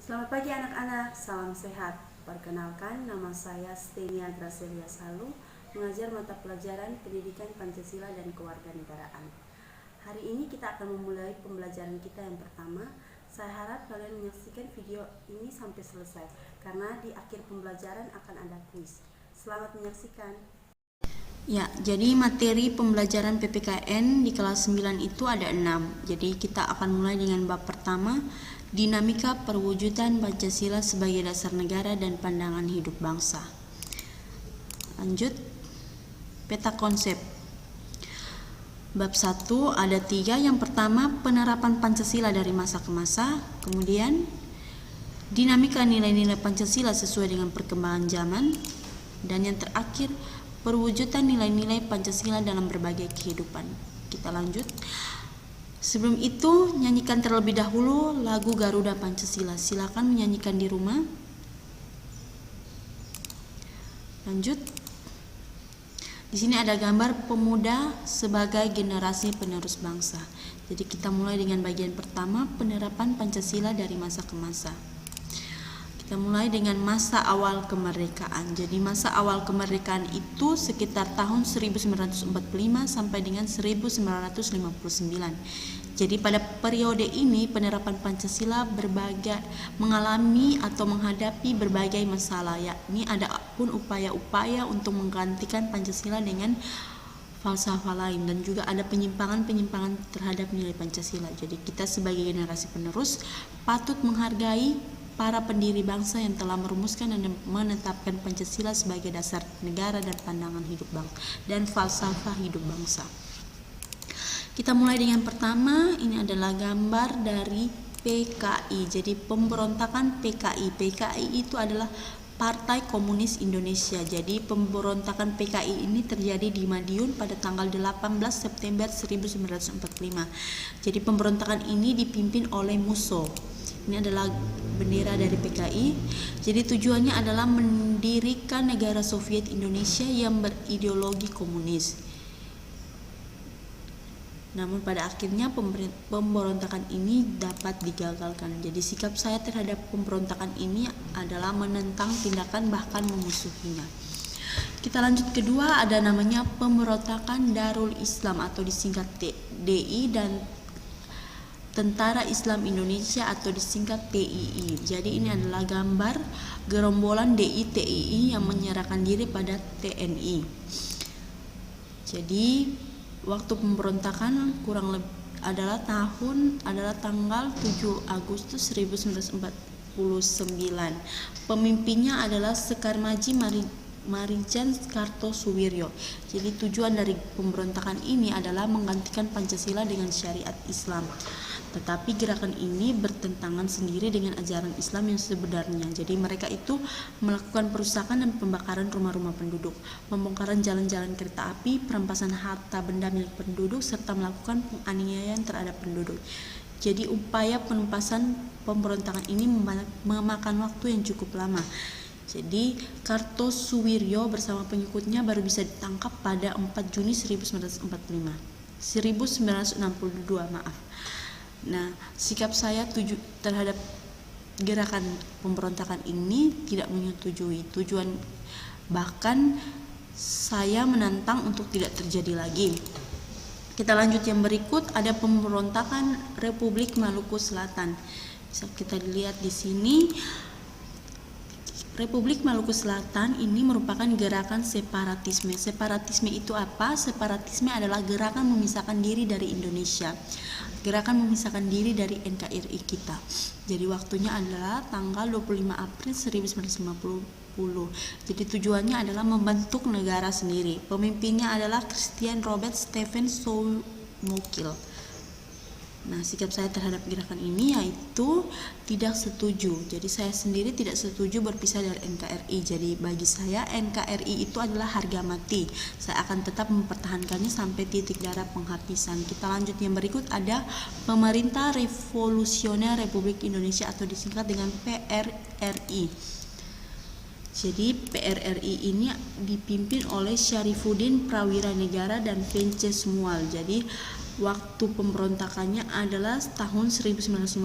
Selamat pagi anak-anak, salam sehat. Perkenalkan, nama saya Stenia Gracelia Salu, mengajar mata pelajaran Pendidikan Pancasila dan Kewarganegaraan. Hari ini kita akan memulai pembelajaran kita yang pertama. Saya harap kalian menyaksikan video ini sampai selesai, karena di akhir pembelajaran akan ada kuis. Selamat menyaksikan. Ya, jadi materi pembelajaran PPKN di kelas 9 itu ada 6. Jadi kita akan mulai dengan bab pertama, dinamika perwujudan Pancasila sebagai dasar negara dan pandangan hidup bangsa. Lanjut, peta konsep. Bab 1 ada 3. Yang pertama, penerapan Pancasila dari masa ke masa. Kemudian, dinamika nilai-nilai Pancasila sesuai dengan perkembangan zaman. Dan yang terakhir, perwujudan nilai-nilai Pancasila dalam berbagai kehidupan. Kita lanjut. Sebelum itu, nyanyikan terlebih dahulu lagu Garuda Pancasila. Silakan menyanyikan di rumah. Lanjut. Di sini ada gambar pemuda sebagai generasi penerus bangsa. Jadi kita mulai dengan bagian pertama, penerapan Pancasila dari masa ke masa. Kita mulai dengan masa awal kemerdekaan. Jadi masa awal kemerdekaan itu sekitar tahun 1945 sampai dengan 1959. Jadi pada periode ini penerapan Pancasila mengalami atau menghadapi berbagai masalah, yakni ada pun upaya-upaya untuk menggantikan Pancasila dengan falsafah lain, dan juga ada penyimpangan-penyimpangan terhadap nilai Pancasila. Jadi kita sebagai generasi penerus patut menghargai para pendiri bangsa yang telah merumuskan dan menetapkan Pancasila sebagai dasar negara dan pandangan hidup bangsa dan falsafah hidup bangsa. Kita mulai dengan pertama, ini adalah gambar dari PKI. Jadi pemberontakan PKI. PKI itu adalah Partai Komunis Indonesia. Jadi pemberontakan PKI ini terjadi di Madiun pada tanggal 18 September 1945. Jadi pemberontakan ini dipimpin oleh Musso. Ini adalah bendera dari PKI. Jadi tujuannya adalah mendirikan negara Soviet Indonesia yang berideologi komunis. Namun pada akhirnya pemberontakan ini dapat digagalkan. Jadi sikap saya terhadap pemberontakan ini adalah menentang tindakan bahkan memusuhinya. Kita lanjut kedua, ada namanya pemberontakan Darul Islam atau disingkat DI dan Tentara Islam Indonesia atau disingkat TII. Jadi ini adalah gambar gerombolan DI TII yang menyerahkan diri pada TNI. Jadi waktu pemberontakan kurang lebih adalah tanggal 7 Agustus 1949. Pemimpinnya adalah Sekar Maji Marijan Kartosuwiryo. Jadi tujuan dari pemberontakan ini adalah menggantikan Pancasila dengan syariat Islam. Tetapi gerakan ini bertentangan sendiri dengan ajaran Islam yang sebenarnya. Jadi mereka itu melakukan perusakan dan pembakaran rumah-rumah penduduk, pembongkaran jalan-jalan kereta api, perampasan harta benda milik penduduk, serta melakukan penganiayaan terhadap penduduk. Jadi upaya penumpasan pemberontakan ini memakan waktu yang cukup lama. Jadi Kartosuwiryo bersama pengikutnya baru bisa ditangkap pada 4 Juni 1962. Nah, sikap saya terhadap gerakan pemberontakan ini tidak menyetujui. Bahkan saya menantang untuk tidak terjadi lagi. Kita lanjut yang berikut, ada pemberontakan Republik Maluku Selatan. Bisa kita lihat di sini. Republik Maluku Selatan ini merupakan gerakan separatisme. Separatisme itu apa? Separatisme adalah gerakan memisahkan diri dari Indonesia. Gerakan memisahkan diri dari NKRI kita. Jadi waktunya adalah tanggal 25 April 1950. Jadi tujuannya adalah membentuk negara sendiri. Pemimpinnya adalah Christian Robert Stephen Soumokil. Nah, sikap saya terhadap gerakan ini yaitu tidak setuju. Jadi saya sendiri tidak setuju berpisah dari NKRI. Jadi bagi saya NKRI itu adalah harga mati. Saya akan tetap mempertahankannya sampai titik darah penghabisan. Kita lanjut yang berikut, ada Pemerintah Revolusioner Republik Indonesia atau disingkat dengan PRRI. Jadi PRRI ini dipimpin oleh Syarifuddin Prawira Negara dan Vences Mual. Jadi waktu pemberontakannya adalah tahun 1957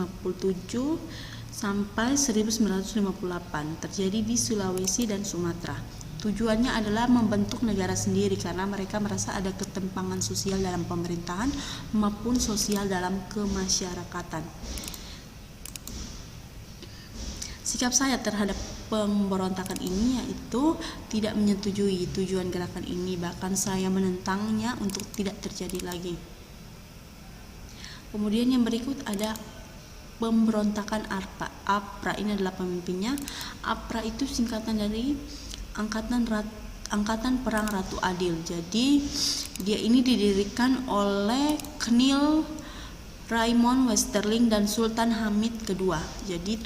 sampai 1958 terjadi di Sulawesi dan Sumatera. Tujuannya adalah membentuk negara sendiri karena mereka merasa ada ketimpangan sosial dalam pemerintahan maupun sosial dalam kemasyarakatan. Sikap saya terhadap pemberontakan ini yaitu tidak menyetujui tujuan gerakan ini, bahkan saya menentangnya untuk tidak terjadi lagi. Kemudian yang berikut ada pemberontakan APRA. Ini adalah pemimpinnya. APRA itu singkatan dari Angkatan Perang Ratu Adil. Jadi dia ini didirikan oleh Knil Raimond Westerling dan Sultan Hamid II. Jadi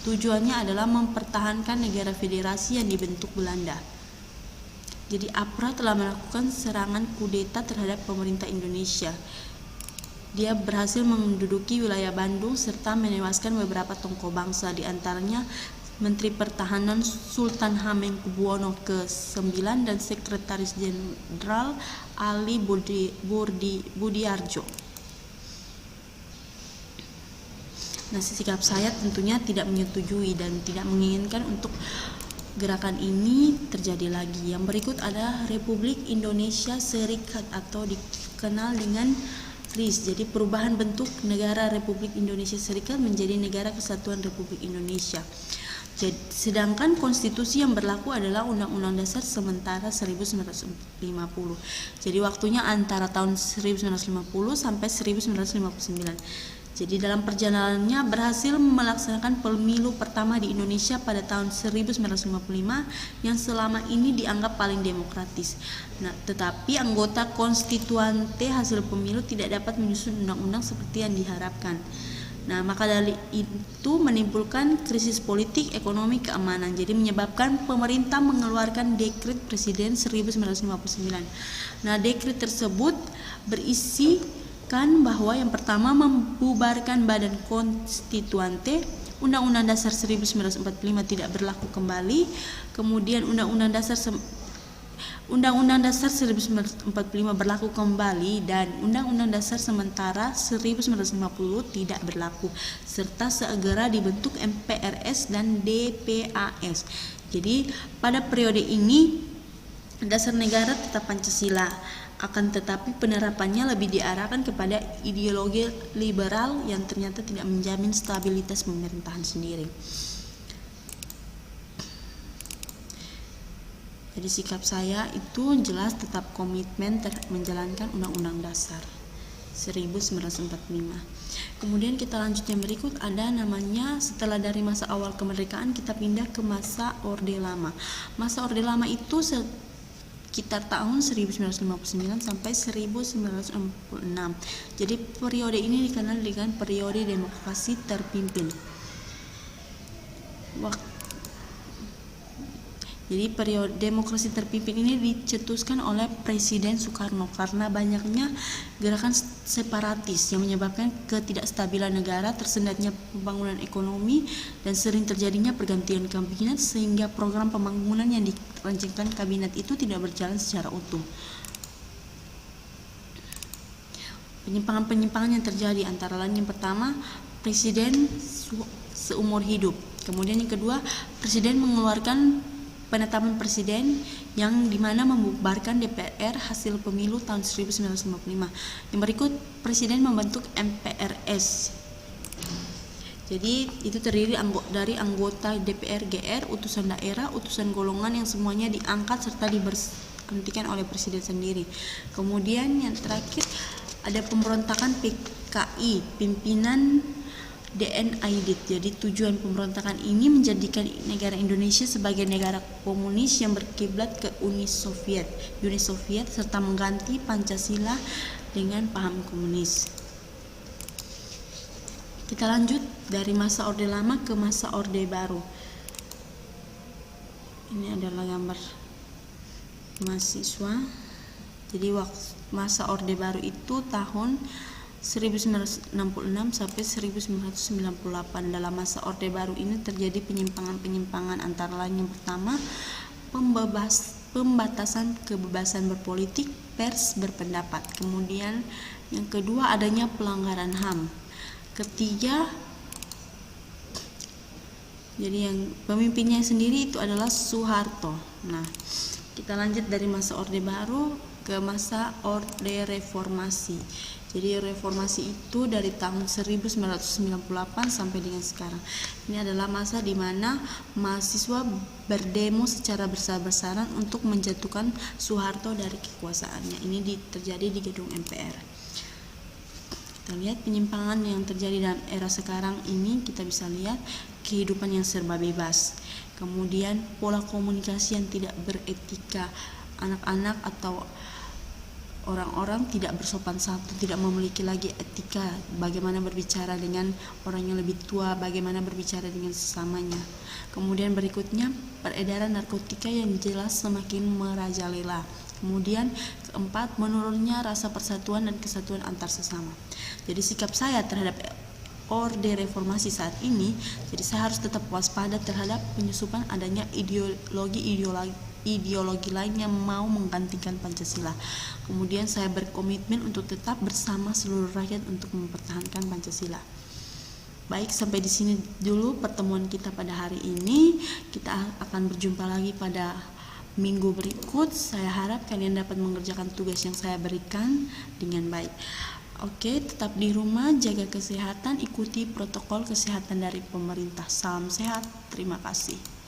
tujuannya adalah mempertahankan negara federasi yang dibentuk Belanda. Jadi APRA telah melakukan serangan kudeta terhadap pemerintah Indonesia. Dia berhasil menduduki wilayah Bandung serta menewaskan beberapa tokoh bangsa, di antaranya Menteri Pertahanan Sultan Hamengkubuwono ke-9 dan Sekretaris Jenderal Ali Budiarjo. Nah, sikap saya tentunya tidak menyetujui dan tidak menginginkan untuk gerakan ini terjadi lagi. Yang berikut ada Republik Indonesia Serikat atau dikenal dengan RIS. Jadi perubahan bentuk negara Republik Indonesia Serikat menjadi Negara Kesatuan Republik Indonesia. Sedangkan konstitusi yang berlaku adalah Undang-Undang Dasar sementara 1950. Jadi waktunya antara tahun 1950 sampai 1959. Jadi dalam perjalanannya berhasil melaksanakan pemilu pertama di Indonesia pada tahun 1955 yang selama ini dianggap paling demokratis. Nah, tetapi anggota konstituante hasil pemilu tidak dapat menyusun undang-undang seperti yang diharapkan. Nah, maka dari itu menimbulkan krisis politik, ekonomi, keamanan. Jadi menyebabkan pemerintah mengeluarkan dekret Presiden 1959. Nah, dekret tersebut berisi bahwa yang pertama membubarkan Badan Konstituante, Undang-Undang Dasar 1945 tidak berlaku kembali, kemudian Undang-Undang Dasar 1945 berlaku kembali dan Undang-Undang Dasar sementara 1950 tidak berlaku, serta segera dibentuk MPRS dan DPAS. Jadi pada periode ini dasar negara tetap Pancasila, akan tetapi penerapannya lebih diarahkan kepada ideologi liberal yang ternyata tidak menjamin stabilitas pemerintahan sendiri. Jadi sikap saya itu jelas tetap komitmen menjalankan Undang-Undang Dasar 1945. Kemudian kita lanjut yang berikut, ada namanya setelah dari masa awal kemerdekaan kita pindah ke masa Orde Lama. Masa Orde Lama itu sekitar tahun 1959 sampai 1966. Jadi periode ini dikenal dengan periode demokrasi terpimpin. Jadi periode demokrasi terpimpin ini dicetuskan oleh Presiden Soekarno karena banyaknya gerakan separatis yang menyebabkan ketidakstabilan negara, tersendatnya pembangunan ekonomi, dan sering terjadinya pergantian kabinet sehingga program pembangunan yang dirancangkan kabinet itu tidak berjalan secara utuh. Penyimpangan-penyimpangan yang terjadi antara lain yang pertama, presiden seumur hidup. Kemudian yang kedua, presiden mengeluarkan penetapan presiden yang dimana membubarkan DPR hasil pemilu tahun 1955. Yang berikut, presiden membentuk MPRS. Jadi itu terdiri dari anggota DPR GR, utusan daerah, utusan golongan yang semuanya diangkat serta diberhentikan oleh presiden sendiri. Kemudian yang terakhir ada pemberontakan PKI, pimpinan DN Aidit. Jadi tujuan pemberontakan ini menjadikan negara Indonesia sebagai negara komunis yang berkiblat ke Uni Soviet serta mengganti Pancasila dengan paham komunis. Kita lanjut dari masa Orde Lama ke masa Orde Baru. Ini adalah gambar mahasiswa. Jadi masa Orde Baru itu tahun 1966 sampai 1998. Dalam masa Orde Baru ini terjadi penyimpangan-penyimpangan antara lain yang pertama, pembatasan kebebasan berpolitik, pers, berpendapat. Kemudian yang kedua adanya pelanggaran HAM. Ketiga, Jadi yang pemimpinnya sendiri itu adalah Soeharto. Nah, kita lanjut dari masa Orde Baru ke masa Orde Reformasi. Jadi reformasi itu dari tahun 1998 sampai dengan sekarang. Ini adalah masa di mana mahasiswa berdemo secara besar-besaran untuk menjatuhkan Soeharto dari kekuasaannya. Ini terjadi di gedung MPR. Kita lihat penyimpangan yang terjadi dalam era sekarang ini, kita bisa lihat kehidupan yang serba bebas. Kemudian pola komunikasi yang tidak beretika, anak-anak atau orang-orang tidak bersopan santun, tidak memiliki lagi etika bagaimana berbicara dengan orang yang lebih tua, bagaimana berbicara dengan sesamanya. Kemudian berikutnya peredaran narkotika yang jelas semakin merajalela. Kemudian keempat, menurunnya rasa persatuan dan kesatuan antar sesama. Jadi sikap saya terhadap Orde Reformasi saat ini, jadi saya harus tetap waspada terhadap penyusupan adanya ideologi lain yang mau menggantikan Pancasila. Kemudian saya berkomitmen untuk tetap bersama seluruh rakyat untuk mempertahankan Pancasila. Baik, sampai di sini dulu pertemuan kita pada hari ini. Kita akan berjumpa lagi pada minggu berikut. Saya harap kalian dapat mengerjakan tugas yang saya berikan dengan baik. Oke, tetap di rumah, jaga kesehatan, ikuti protokol kesehatan dari pemerintah. Salam sehat, terima kasih.